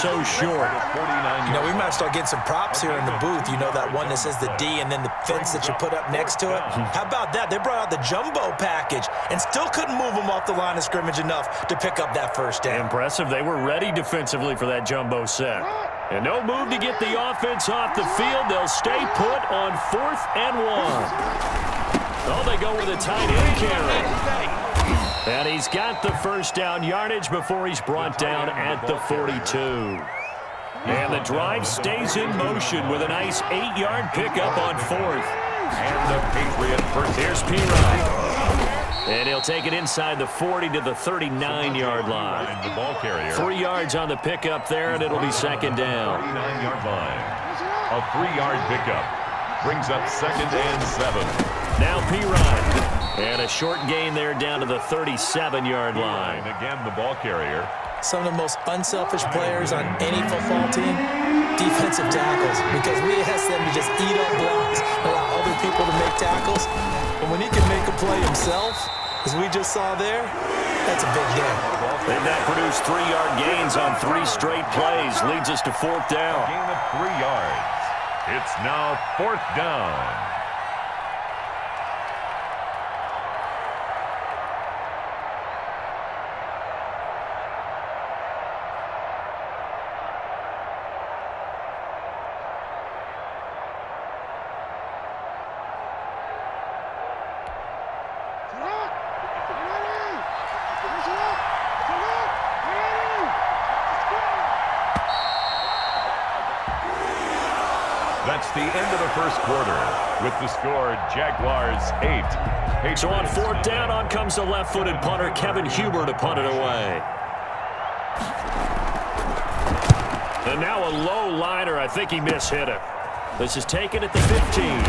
so short. You know, we might start getting some props here in the booth. You know, that one that says the D and then the fence that you put up next to it? How about that? They brought out the jumbo package and still couldn't move them off the line of scrimmage enough to pick up that first down. Impressive. They were ready defensively for that jumbo set. And no move to get the offense off the field. They'll stay put on 4th and 1. Oh, they go with a tight end carry. And he's got the first down yardage before he's brought down at the 42. And the drive stays in motion with a nice 8-yard pickup on 4th. And the Patriot first. Here's P-Rod. And he'll take it inside the 40 to the 39-yard line. The ball carrier. 3 yards on the pickup there, and it'll be second down. 39-yard line. A 3-yard pickup brings up 2nd and 7. Now P-Rod. And a short gain there down to the 37-yard line. And again, the ball carrier. Some of the most unselfish players on any football team, defensive tackles, because we ask them to just eat up blocks, allow other people to make tackles. And when he can make a play himself, as we just saw there, that's a big game. They've now produced 3-yard gains on 3 straight plays. Leads us to 4th down. Gain of 3 yards. It's now 4th down. That's the end of the first quarter with the score Jaguars 8. So on 4th down, on comes the left-footed punter Kevin Huber to punt it away. And now a low liner. I think he mishit it. This is taken at the 15.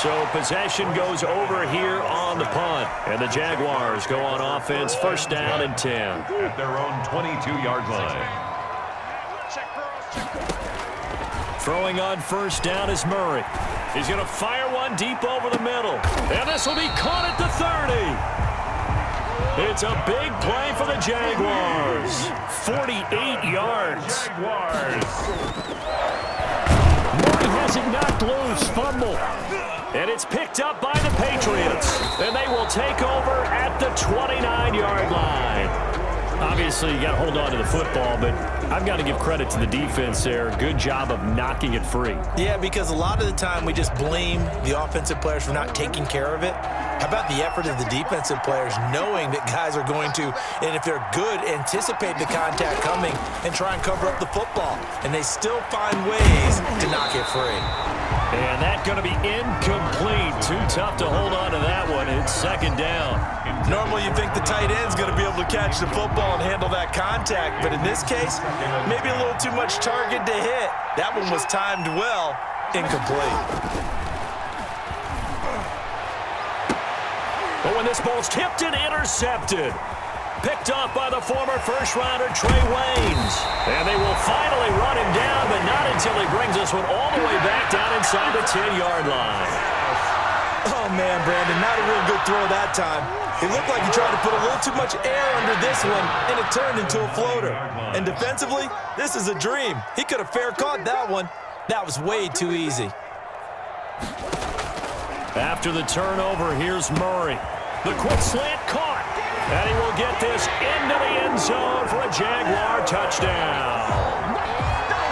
So possession goes over here on the punt. And the Jaguars go on offense, 1st down and 10. At their own 22-yard line. Throwing on 1st down is Murray. He's going to fire one deep over the middle. And this will be caught at the 30. It's a big play for the Jaguars. 48 yards. Murray has it knocked loose. Fumble. And it's picked up by the Patriots. And they will take over at the 29-yard line. Obviously, you got to hold on to the football, but I've got to give credit to the defense there. Good job of knocking it free. Yeah, because a lot of the time we just blame the offensive players for not taking care of it. How about the effort of the defensive players knowing that guys are going to, and if they're good, anticipate the contact coming and try and cover up the football. And they still find ways to knock it free. And that's going to be incomplete. Too tough to hold on to that one. It's 2nd down. Normally you think the tight end's going to be able to catch the football and handle that contact, but in this case, maybe a little too much target to hit. That one was timed well, incomplete. But when this ball's tipped and intercepted, picked off by the former first-rounder Trey Waynes. And they will finally run him down, but not until he brings this one all the way back down inside the 10-yard line. Oh, man, Brandon, not a real good throw that time. It looked like he tried to put a little too much air under this one, and it turned into a floater. And defensively, this is a dream. He could have fair caught that one. That was way too easy. After the turnover, here's Murray. The quick slant caught. And he will get this into the end zone for a Jaguar touchdown.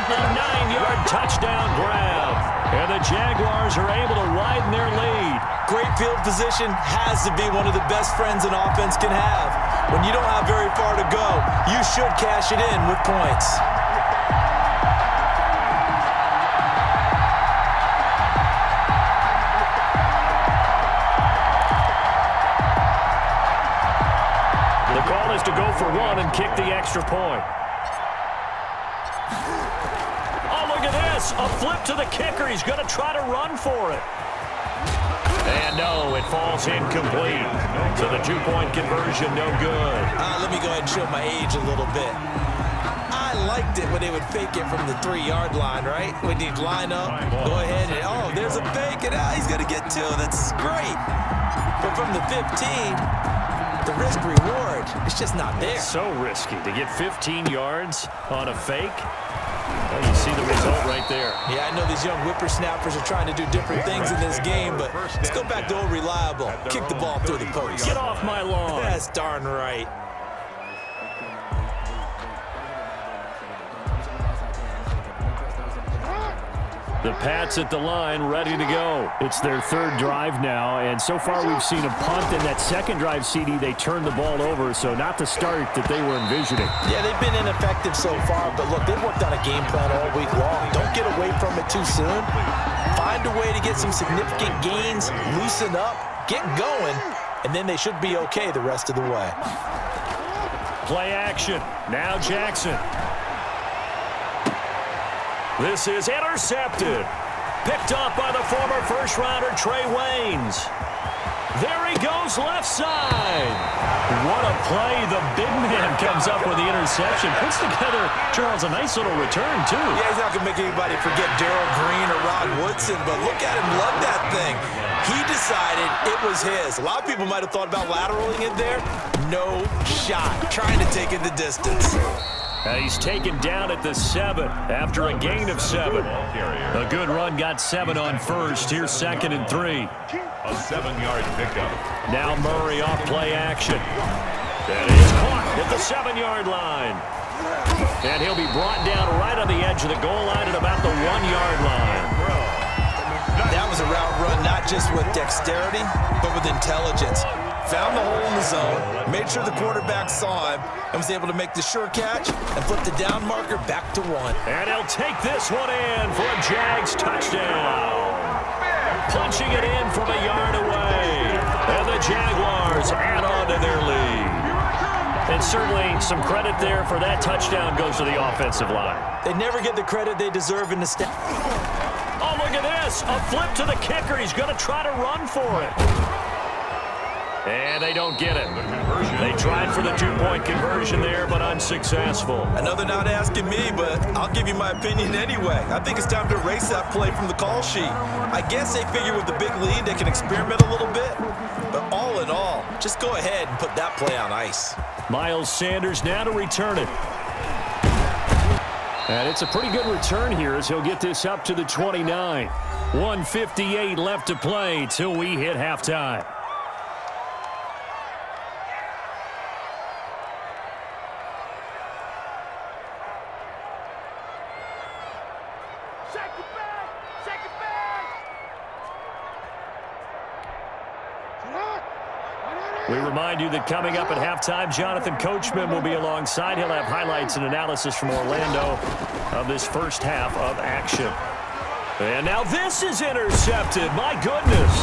A 9-yard touchdown grab. And the Jaguars are able to widen their lead. Great field position has to be one of the best friends an offense can have. When you don't have very far to go, you should cash it in with points. The call is to go for one and kick the extra point. Oh, look at this. A flip to the kicker. He's going to try to run for it. And no, it falls incomplete. So the 2-point conversion, no good. Let me go ahead and show my age a little bit. I liked it when they would fake it from the 3-yard line, right? When they'd line up, go ahead and, oh, there's a fake, and he's going to get 2. That's great. But from the 15, the risk-reward is just not there. It's so risky to get 15 yards on a fake. Well, you see the result right there. Yeah, I know these young whippersnappers are trying to do different things in this game, but let's go back to old reliable. Kick the ball through the post. Get off my lawn. That's darn right. The Pats at the line, ready to go. It's their third drive now, and so far we've seen a punt. In that second drive, CD, they turned the ball over, so not the start that they were envisioning. Yeah, they've been ineffective so far, but look, they've worked on a game plan all week long. Don't get away from it too soon. Find a way to get some significant gains, loosen up, get going, and then they should be okay the rest of the way. Play action. Now Jackson. This is intercepted. Picked off by the former first-rounder Trey Waynes. There he goes left side. What a play. The big man comes up with the interception. Puts together, Charles, a nice little return, too. Yeah, he's not going to make anybody forget Darrell Green or Rod Woodson, but look at him love that thing. He decided it was his. A lot of people might have thought about lateraling it there. No shot. Trying to take it the distance. He's taken down at the 7 after a gain of 7. A good run, got 7 on first. Here's 2nd and 3. A 7-yard pickup. Now Murray off play action. That is caught at the 7-yard line. And he'll be brought down right on the edge of the goal line at about the 1-yard line. That was a route run not just with dexterity, but with intelligence. Found the hole in the zone, made sure the quarterback saw him, and was able to make the sure catch and flip the down marker back to 1. And he'll take this one in for a Jags touchdown. Punching it in from a yard away. And the Jaguars add on to their lead. And certainly some credit there for that touchdown goes to the offensive line. They never get the credit they deserve in the stat. Oh, look at this. A flip to the kicker. He's going to try to run for it. And they don't get it. They tried for the 2-point conversion there, but unsuccessful. I know they're not asking me, but I'll give you my opinion anyway. I think it's time to erase that play from the call sheet. I guess they figure with the big lead they can experiment a little bit. But all in all, just go ahead and put that play on ice. Miles Sanders now to return it. And it's a pretty good return here as he'll get this up to the 29. 1:58 left to play till we hit halftime. We remind you that coming up at halftime, Jonathan Coachman will be alongside. He'll have highlights and analysis from Orlando of this first half of action. And now this is intercepted. My goodness.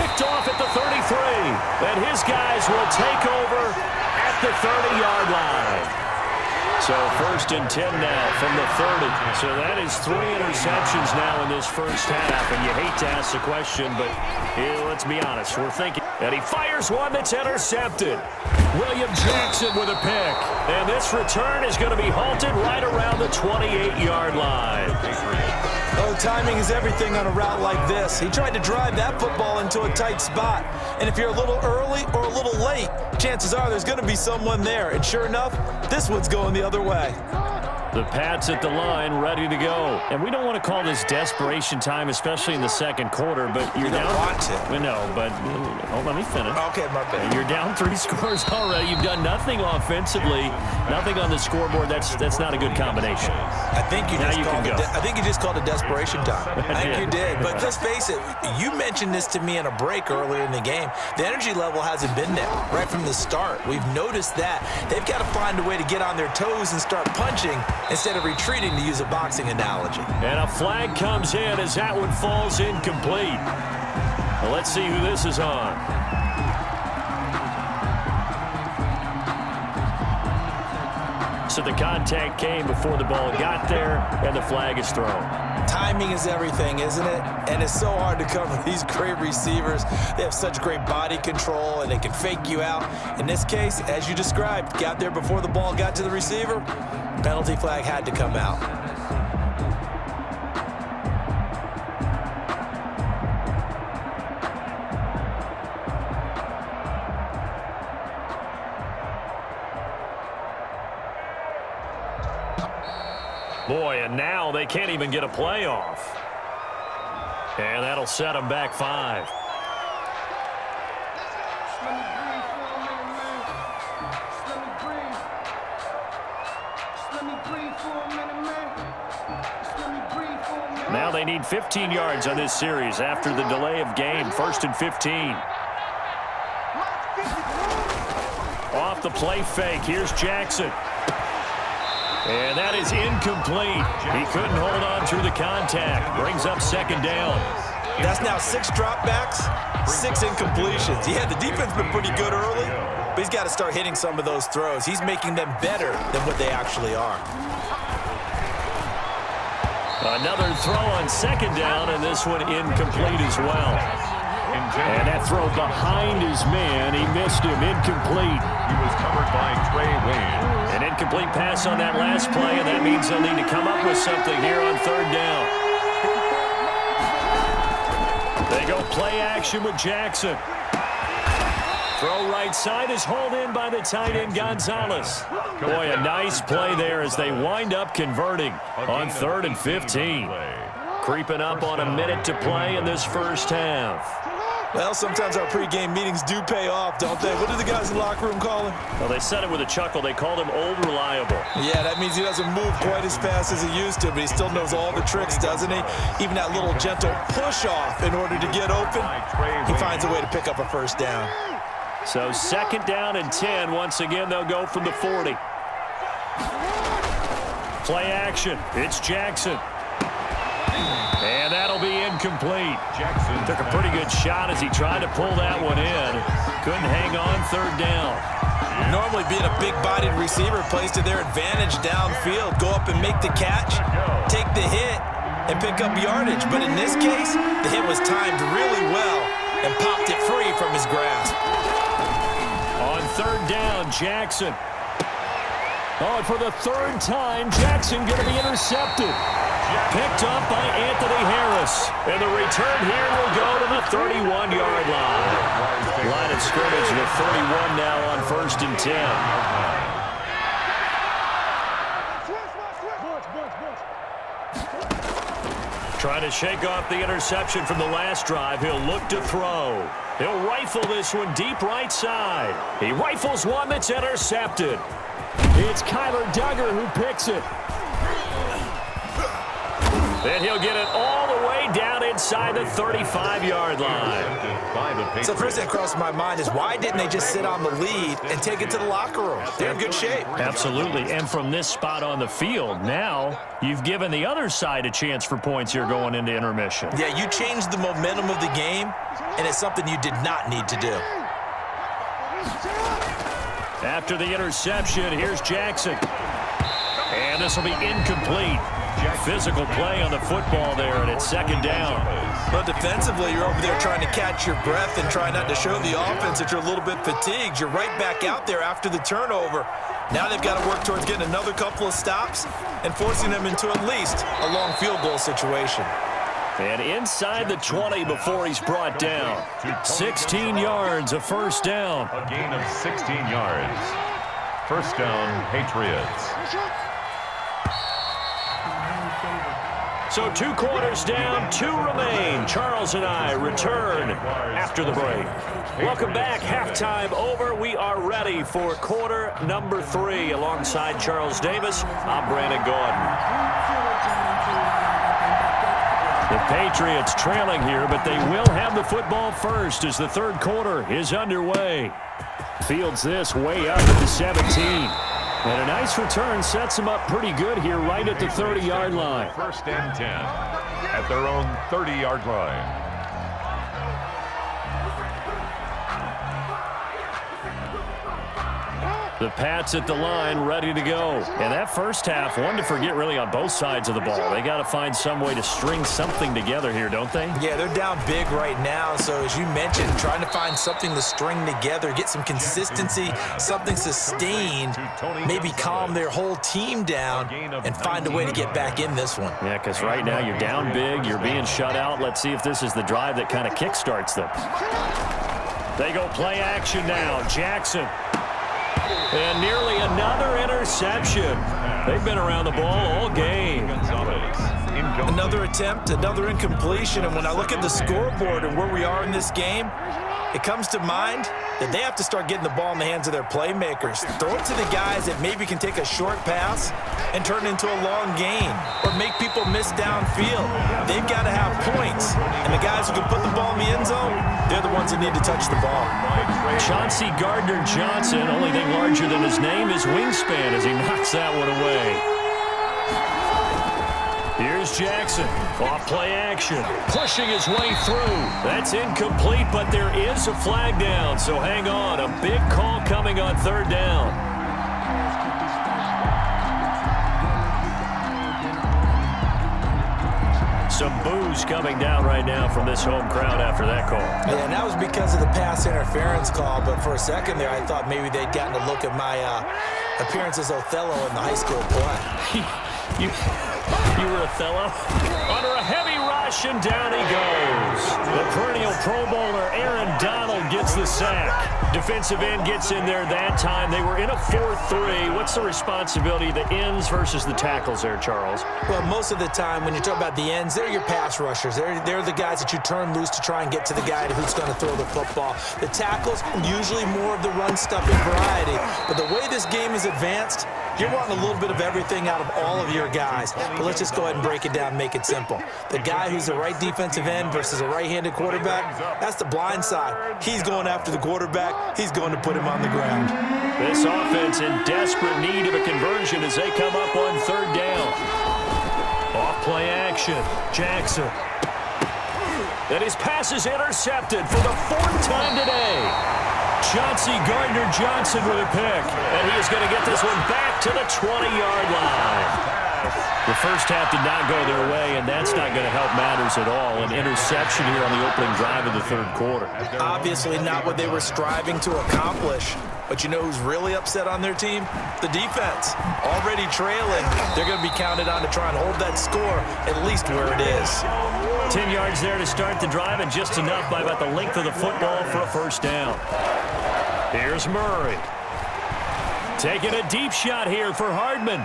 Picked off at the 33. And his guys will take over at the 30-yard line. So 1st and 10 now from the 30. So that is 3 interceptions now in this first half. And you hate to ask the question, but let's be honest. We're thinking. And he fires one that's intercepted. William Jackson with a pick. And this return is going to be halted right around the 28-yard line. Oh, timing is everything on a route like this. He tried to drive that football into a tight spot. And if you're a little early or a little late, chances are there's going to be someone there. And sure enough, this one's going the other way. The Pats at the line, ready to go. And we don't want to call this desperation time, especially in the second quarter, but you're down. You don't want to. We know, but let me finish. Okay, my bad. You're down 3 scores already. You've done nothing offensively, nothing on the scoreboard. That's not a good combination. I think you just called it desperation time. I think you did. But let's face it, you mentioned this to me in a break earlier in the game. The energy level hasn't been there right from the start. We've noticed that. They've got to find a way to get on their toes and start punching instead of retreating, to use a boxing analogy. And a flag comes in as that one falls incomplete. Well, let's see who this is on. So the contact came before the ball got there, and the flag is thrown. Timing is everything, isn't it? And it's so hard to cover these great receivers. They have such great body control, and they can fake you out. In this case, as you described, got there before the ball got to the receiver. Penalty flag had to come out. Boy, and now they can't even get a play off. And that'll set them back 5. Now they need 15 yards on this series after the delay of game. 1st and 15. Off the play fake. Here's Jackson. And that is incomplete. He couldn't hold on through the contact. Brings up 2nd down. That's now 6 dropbacks, 6 incompletions. Yeah, the defense has been pretty good early, but he's got to start hitting some of those throws. He's making them better than what they actually are. Another throw on 2nd down, and this one incomplete as well. And that throw behind his man, he missed him, incomplete. He was covered by Trey Wayne. An incomplete pass on that last play, and that means they'll need to come up with something here on 3rd down. They go play action with Jackson. Throw right side is hauled in by the tight end Gonzalez. Boy, a nice play there as they wind up converting on 3rd and 15. Creeping up on a minute to play in this first half. Well, sometimes our pregame meetings do pay off, don't they? What do the guys in the locker room call him? Well, they said it with a chuckle. They called him Old Reliable. Yeah, that means he doesn't move quite as fast as he used to, but he still knows all the tricks, doesn't he? Even that little gentle push-off in order to get open, he finds a way to pick up a 1st down. So 2nd down and 10. Once again, they'll go from the 40. Play action. It's Jackson. And that'll be incomplete. Jackson took a pretty good shot as he tried to pull that one in. Couldn't hang on 3rd down. Normally being a big-bodied receiver plays to their advantage downfield. Go up and make the catch, take the hit, and pick up yardage. But in this case, the hit was timed really well and popped it free from his grasp. On 3rd down, Jackson. Oh, and for the 3rd time, Jackson going to be intercepted. Picked up by Anthony Harris. And the return here will go to the 31-yard line. Line of scrimmage with 31 now on 1st and 10. Trying to shake off the interception from the last drive. He'll look to throw. He'll rifle this one deep right side. He rifles one that's intercepted. It's Kyler Duggar who picks it. And he'll get it all the way down inside the 35-yard line. So the first thing that crossed my mind is why didn't they just sit on the lead and take it to the locker room? They're in good shape. Absolutely. And from this spot on the field, now you've given the other side a chance for points here going into intermission. Yeah, you changed the momentum of the game, and it's something you did not need to do. After the interception, here's Jackson. And this will be incomplete. Physical play on the football there, and it's 2nd down. But defensively, you're over there trying to catch your breath and try not to show the offense that you're a little bit fatigued. You're right back out there after the turnover. Now they've got to work towards getting another couple of stops and forcing them into at least a long field goal situation. And inside the 20 before he's brought down. 16 yards, a 1st down. A gain of 16 yards. 1st down, Patriots. So 2 quarters down, 2 remain. Charles and I return after the break. Welcome back. Halftime over. We are ready for quarter number 3. Alongside Charles Davis, I'm Brandon Gordon. The Patriots trailing here, but they will have the football first as the 3rd quarter is underway. Fields this way up at the 17. And a nice return sets them up pretty good here right at the 30-yard line. 1st and 10 at their own 30-yard line. The Pats at the line, ready to go. And that first half, one to forget really on both sides of the ball. They got to find some way to string something together here, don't they? Yeah, they're down big right now. So as you mentioned, trying to find something to string together, get some consistency, something sustained, maybe calm their whole team down and find a way to get back in this one. Yeah, because right now you're down big, you're being shut out. Let's see if this is the drive that kind of kickstarts them. They go play action now. Jackson. And nearly another interception. They've been around the ball all game. Another attempt, another incompletion, and when I look at the scoreboard and where we are in this game, it comes to mind that they have to start getting the ball in the hands of their playmakers. Throw it to the guys that maybe can take a short pass and turn it into a long gain or make people miss downfield. They've got to have points, and the guys who can put the ball in the end zone, they're the ones that need to touch the ball. Chauncey Gardner-Johnson, only thing larger than his name is wingspan as he knocks that one away. Here's Jackson, off play action, pushing his way through. That's incomplete, but there is a flag down, so hang on. A big call coming on third down. Some boos coming down right now from this home crowd after that call. Yeah, and that was because of the pass interference call, but for a second there I thought maybe they'd gotten a look at my appearance as Othello in the high school play. You were Othello? Under a heavy rush, and down he goes. The perennial Pro Bowler Aaron Donald gets the sack. Defensive end gets in there that time. They were in a 4-3. What's the responsibility of the ends versus the tackles there, Charles? Well, most of the time when you talk about the ends, they're your pass rushers. They're the guys that you turn loose to try and get to the guy who's going to throw the football. The tackles, usually more of the run-stuffing variety. But the way this game is advanced, you're wanting a little bit of everything out of all of your guys. But let's just go ahead and break it down and make it simple. The guy who's the right defensive end versus a right-handed quarterback, that's the blind side. He's going after the quarterback. He's going to put him on the ground. This offense in desperate need of a conversion as they come up on third down. Off-play action. Jackson. And his pass is intercepted for the fourth time today. Chauncey Gardner-Johnson with a pick. And he is going to get this one back to the 20-yard line. The first half did not go their way, and that's not going to help matters at all. An interception here on the opening drive of the third quarter. Obviously not what they were striving to accomplish. But you know who's really upset on their team? The defense. Already trailing. They're going to be counted on to try and hold that score at least where it is. 10 yards there to start the drive, and just enough by about the length of the football for a first down. Here's Murray. Taking a deep shot here for Hardman.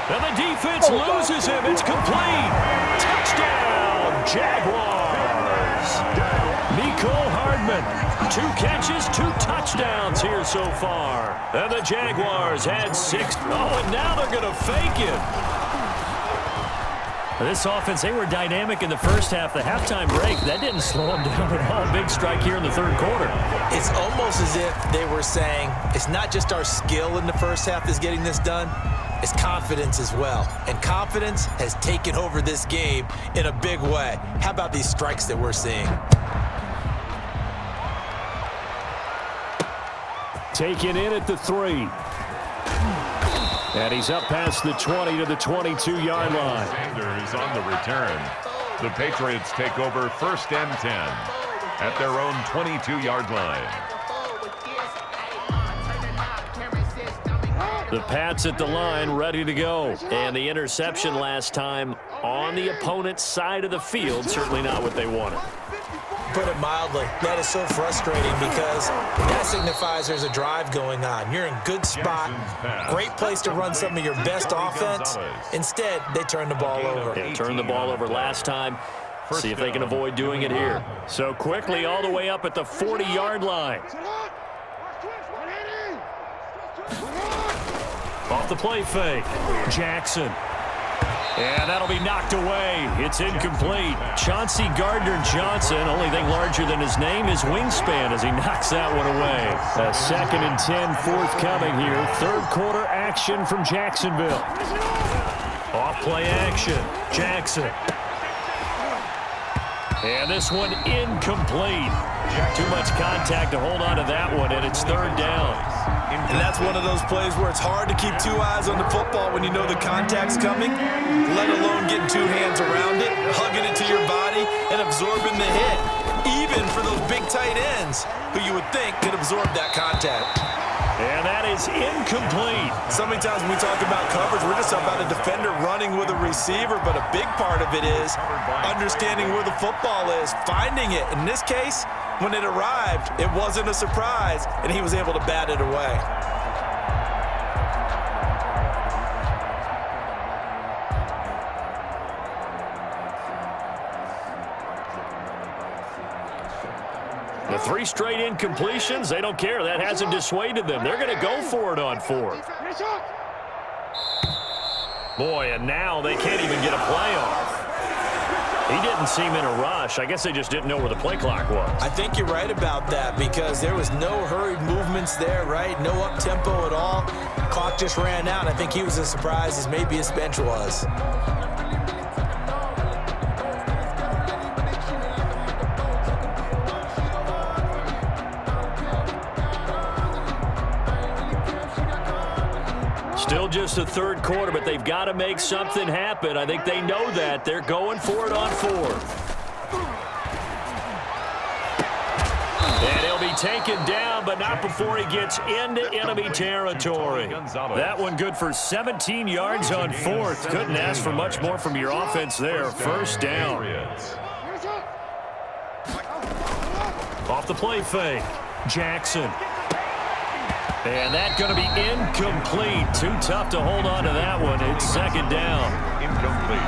And the defense loses him. It's complete. Touchdown, Jaguars. Mecole Hardman. 2 catches, 2 touchdowns here so far. And the Jaguars had 6. Oh, and now they're going to fake it. This offense, they were dynamic in the first half. The halftime break, that didn't slow them down at all. Big strike here in the third quarter. It's almost as if they were saying, it's not just our skill in the first half that's getting this done, it's confidence as well. And confidence has taken over this game in a big way. How about these strikes that we're seeing? Taken in at the 3. And he's up past the 20 to the 22-yard line. Sanders on the return. The Patriots take over 1st and 10 at their own 22-yard line. The Pats at the line, ready to go. And the interception last time on the opponent's side of the field, certainly not what they wanted. Put it mildly, that is so frustrating because that signifies there's a drive going on. You're in good spot, great place to run some of your best offense. Instead, they turn the ball over. They turned the ball over last time. See if they can avoid doing it here. So quickly all the way up at the 40-yard line. Off the play fake. Jackson. And that'll be knocked away. It's incomplete. Chauncey Gardner-Johnson, only thing larger than his name is wingspan as he knocks that one away. A 2nd and 10 forthcoming here. Third quarter action from Jacksonville. Off play action. Jackson. And this one incomplete. Too much contact to hold on to that one, and it's third down. And that's one of those plays where it's hard to keep 2 eyes on the football when you know the contact's coming, let alone getting 2 hands around it, hugging it to your body, and absorbing the hit, even for those big tight ends who you would think could absorb that contact. And that is incomplete. So many times when we talk about coverage, we're just talking about a defender running with a receiver, but a big part of it is understanding where the football is, finding it. In this case, when it arrived, it wasn't a surprise, and he was able to bat it away. The 3 straight incompletions, they don't care. That hasn't dissuaded them. They're going to go for it on 4th. Boy, and now they can't even get a play off. He didn't seem in a rush. I guess they just didn't know where the play clock was. I think you're right about that because there was no hurried movements there, right? No up-tempo at all. Clock just ran out. I think he was as surprised as maybe his bench was. Still just the 3rd quarter, but they've got to make something happen. I think they know that. They're going for it on 4th. And he'll be taken down, but not before he gets into enemy territory. That one good for 17 yards on 4th. Couldn't ask for much more from your offense there. First down. Off the play fake. Jackson. And that's going to be incomplete. Too tough to hold on to that one. It's 2nd down. Incomplete.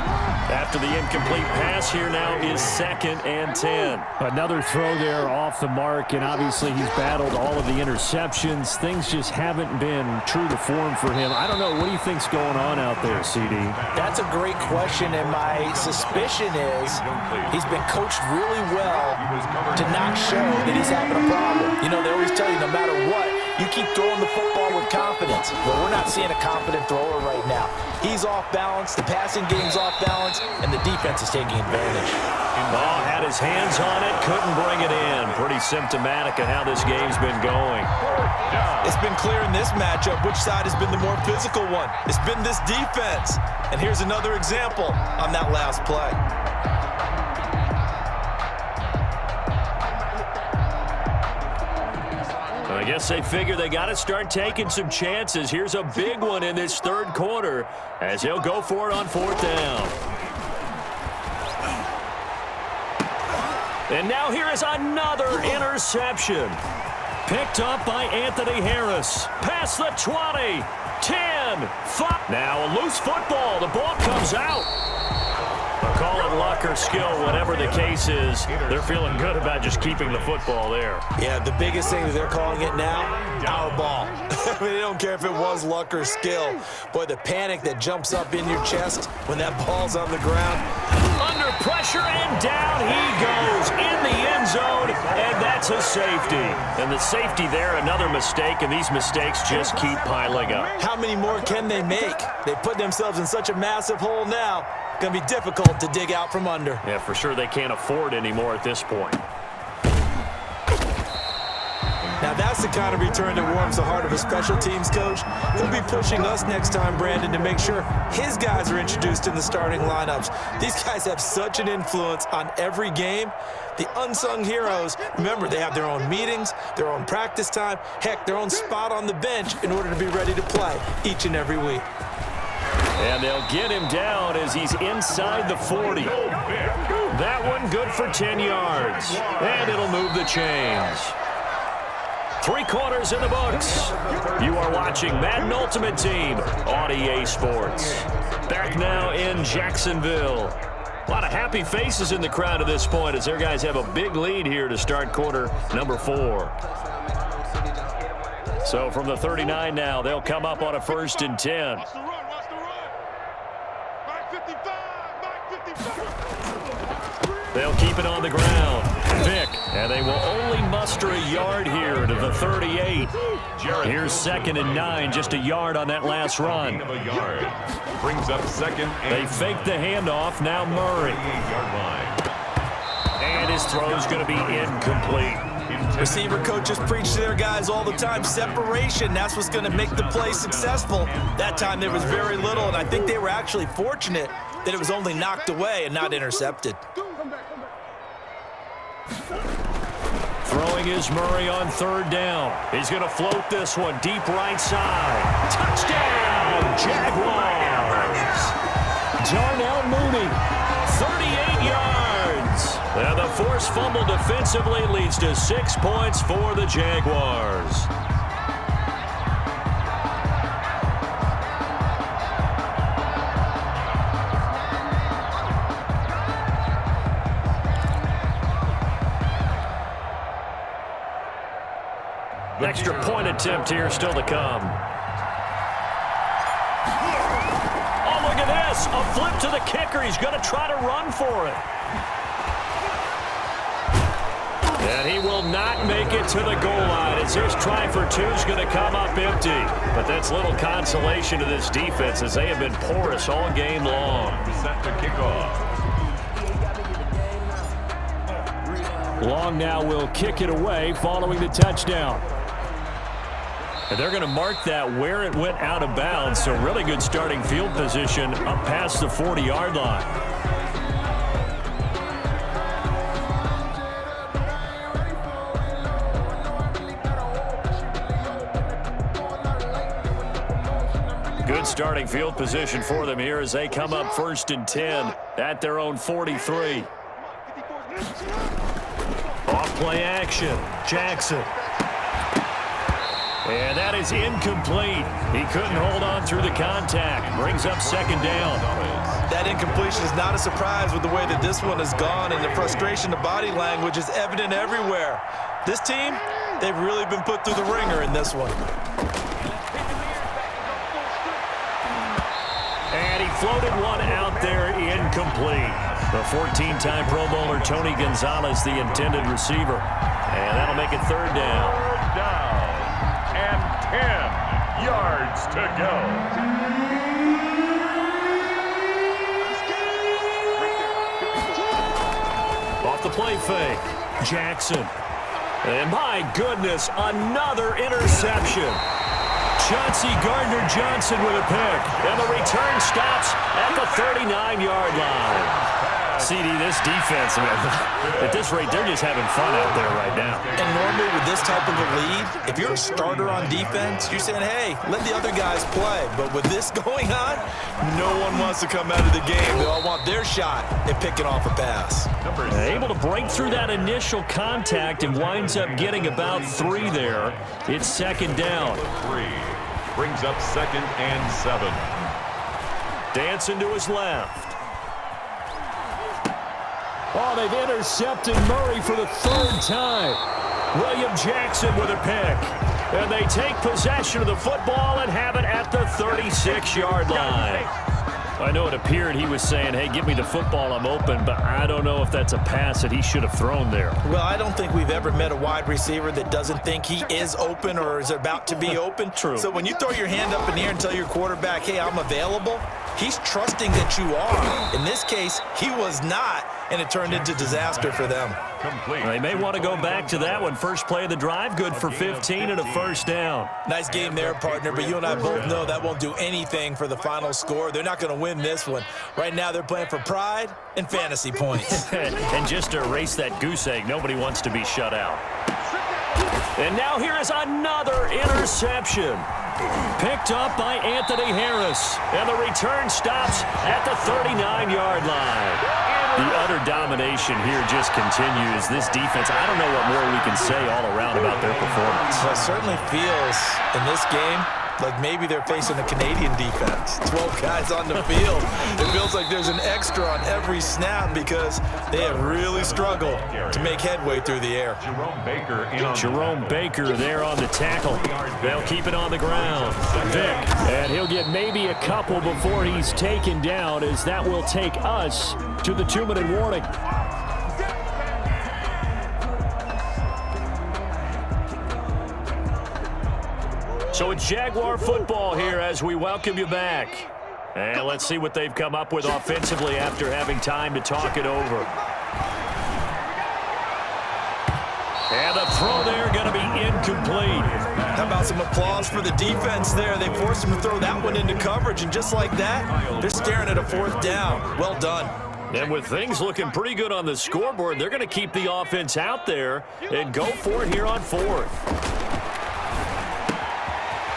After the incomplete pass here now is 2nd and 10. Another throw there off the mark, and obviously he's battled all of the interceptions. Things just haven't been true to form for him. I don't know. What do you think's going on out there, CD? That's a great question, and my suspicion is he's been coached really well to not show that he's having a problem. You know, they always tell you no matter what, you keep throwing the football with confidence. But we're not seeing a confident thrower right now. He's off balance, the passing game's off balance, and the defense is taking advantage. Ball had his hands on it, couldn't bring it in. Pretty symptomatic of how this game's been going. It's been clear in this matchup which side has been the more physical one. It's been this defense. And here's another example on that last play. I guess they figure they got to start taking some chances. Here's a big one in this 3rd quarter as he'll go for it on 4th down. And now here is another interception. Picked up by Anthony Harris. Past the 20, 10, 5. Now a loose football. The ball comes out. Call it luck or skill, whatever the case is. They're feeling good about just keeping the football there. Yeah, the biggest thing that they're calling it now, our ball. I mean, they don't care if it was luck or skill. Boy, the panic that jumps up in your chest when that ball's on the ground. Under pressure, and down he goes in the end zone, and that's a safety. And the safety there, another mistake, and these mistakes just keep piling up. How many more can they make? They put themselves in such a massive hole now. Going to be difficult to dig out from under. Yeah, for sure they can't afford anymore at this point. Now that's the kind of return that warms the heart of a special teams coach. He'll be pushing us next time, Brandon, to make sure his guys are introduced in the starting lineups. These guys have such an influence on every game. The unsung heroes, remember, they have their own meetings, their own practice time, heck, their own spot on the bench in order to be ready to play each and every week. And they'll get him down as he's inside the 40. That one good for 10 yards. And it'll move the chains. 3 quarters in the books. You are watching Madden Ultimate Team on EA Sports. Back now in Jacksonville. A lot of happy faces in the crowd at this point as their guys have a big lead here to start quarter number 4. So from the 39 now, they'll come up on a 1st and 10. They'll keep it on the ground. Vick, and they will only muster a yard here to the 38. Here's 2nd and 9, just a yard on that last run. Brings up 2nd and they fake the handoff, now Murray. And his throw's going to be incomplete. Receiver coaches preach to their guys all the time. Separation, that's what's going to make the play successful. That time there was very little, and I think they were actually fortunate that it was only knocked away and not intercepted. Throwing is Murray on 3rd down. He's going to float this one deep right side. Touchdown, Jaguars! Darnell Mooney, 38 yards. And the forced fumble defensively leads to 6 points for the Jaguars. extra point attempt here still to come. Oh, look at this. A flip to the kicker. He's going to try to run for it. And he will not make it to the goal line as his try for two is going to come up empty. But that's little consolation to this defense as they have been porous all game long. Set to kick off. Long now will kick it away following the touchdown. And they're going to mark that where it went out of bounds. So really good starting field position up past the 40-yard line. Good starting field position for them here as they come up 1st and 10 at their own 43. Off play action. Jackson. And that is incomplete. He couldn't hold on through the contact. Brings up 2nd down. That incompletion is not a surprise with the way that this one has gone, and the frustration, the body language is evident everywhere. This team, they've really been put through the ringer in this one. And he floated one out there incomplete. The 14-time Pro Bowler Tony Gonzalez, the intended receiver. And that'll make it 3rd down. 3rd down and 10 yards to go. Off the play fake. Jackson. And my goodness, another interception. Chauncey Gardner-Johnson with a pick. And the return stops at the 39-yard line. CD, this defense, at this rate, they're just having fun out there right now. And normally with this type of a lead, if you're a starter on defense, you're saying, hey, let the other guys play. But with this going on, no one wants to come out of the game. They all want their shot at picking off a pass. Able to break through that initial contact and winds up getting about 3 there. It's 2nd down. 3 brings up 2nd and 7. Dancing to his left. Oh, they've intercepted Murray for the 3rd time. William Jackson with a pick. And they take possession of the football and have it at the 36-yard line. I know it appeared he was saying, hey, give me the football, I'm open, but I don't know if that's a pass that he should have thrown there. Well, I don't think we've ever met a wide receiver that doesn't think he is open or is about to be open. True. So when you throw your hand up in the air and tell your quarterback, hey, I'm available, he's trusting that you are. In this case, he was not, and it turned into disaster for them. Complete. They may want to go back to that one. First play of the drive, good for 15 and a 1st down. Nice game there, partner, but you and I both know that won't do anything for the final score. They're not going to win this one. Right now, they're playing for pride and fantasy points. And just to erase that goose egg, nobody wants to be shut out. And now here is another interception. Picked up by Anthony Harris. And the return stops at the 39-yard line. The utter domination here just continues. This defense, I don't know what more we can say all around about their performance. Well, it certainly feels in this game like maybe they're facing a Canadian defense. 12 guys on the field. It feels like there's an extra on every snap because they have really struggled to make headway through the air. Jerome Baker there on the tackle. They'll keep it on the ground. Vic, and he'll get maybe a couple before he's taken down, as that will take us to the 2-minute warning. So it's Jaguar football here as we welcome you back. And let's see what they've come up with offensively after having time to talk it over. And the throw there going to be incomplete. How about some applause for the defense there? They forced him to throw that one into coverage, and just like that, they're staring at a 4th down. Well done. And with things looking pretty good on the scoreboard, they're going to keep the offense out there and go for it here on 4th.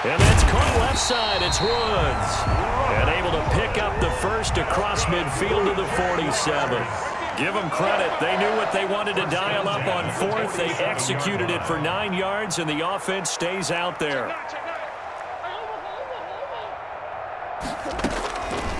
And that's caught left side. It's Woods. And able to pick up the first across midfield to the 47. Give them credit. They knew what they wanted to dial up on 4th. They executed it for 9 yards, and the offense stays out there.